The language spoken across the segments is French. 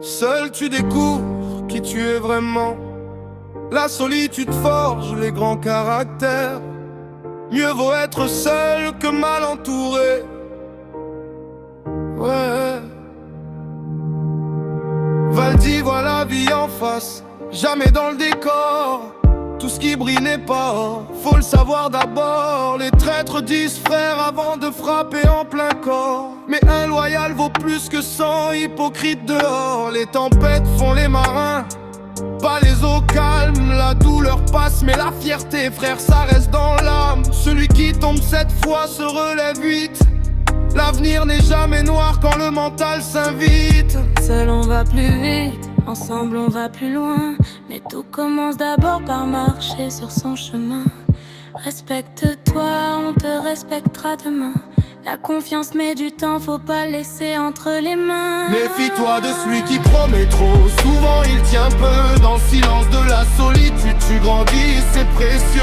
Seul tu découvres qui tu es vraiment. La solitude forge les grands caractères. Mieux vaut être seul que mal entouré. Ouais. Valdi voit la vie en face, jamais dans le décor. Tout ce qui brille n'est pas or, faut le savoir d'abord. Les traîtres disent frère avant de frapper en plein corps. Mais un loyal vaut plus que 100 hypocrites dehors. Les tempêtes font les marins, pas les eaux calmes. La douleur passe mais la fierté frère ça reste dans l'âme. Celui qui tombe cette fois se relève vite. L'avenir n'est jamais noir quand le mental s'invite. Seul on va plus vite, ensemble on va plus loin. Mais tout commence d'abord par marcher sur son chemin. Respecte-toi, on te respectera demain. La confiance met du temps, faut pas laisser entre les mains. Méfie-toi de celui qui promet trop, souvent il tient peu. Dans le silence de la solitude tu grandis, c'est précieux.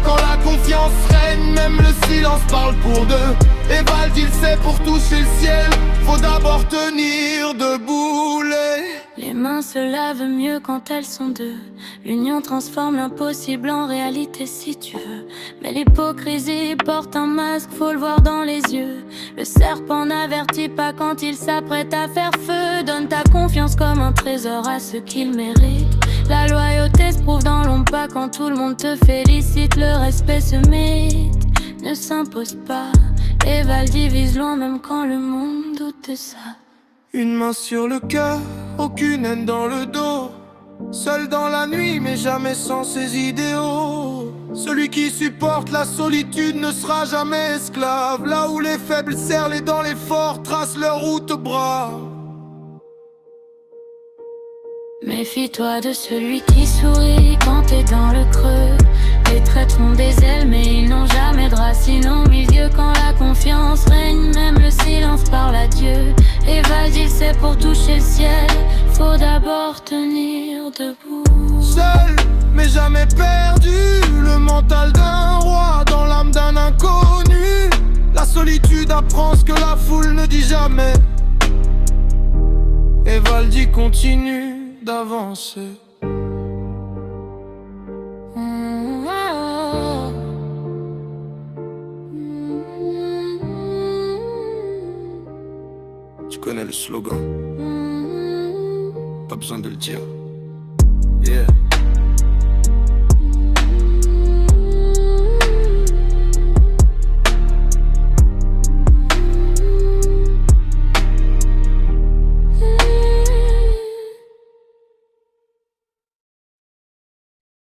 Quand la confiance règne, même le silence parle pour deux. Et Valdi le sait, pour toucher le ciel, faut d'abord tenir debout. Les mains se lavent mieux quand elles sont deux. L'union transforme l'impossible en réalité si tu veux. Mais l'hypocrisie porte un masque, faut le voir dans les yeux. Le serpent n'avertit pas quand il s'apprête à faire feu. Donne ta confiance comme un trésor à ceux qui le méritent. La loyauté se prouve dans l'ombre, pas quand tout le monde te félicite. Le respect se mérite, ne s'impose pas. Et Valdi vise loin même quand le monde doute de ça. Une main sur le cœur, aucune haine dans le dos. Seul dans la nuit mais jamais sans ses idéaux. Celui qui supporte la solitude ne sera jamais esclave. Là où les faibles serrent les dents, les forts tracent leur route brave. Méfie-toi de celui qui sourit quand t'es dans le creux. Les traîtres ont des ailes mais ils n'ont jamais de racines au milieu. Quand la confiance règne, même le silence parle à Dieu. Et Valdi sait, pour toucher le ciel, faut d'abord tenir debout. Seul mais jamais perdu, le mental d'un roi dans l'âme d'un inconnu. La solitude apprend ce que la foule ne dit jamais. Et Valdi continue d'avancer. Tu connais le slogan, pas besoin de le dire. Yeah.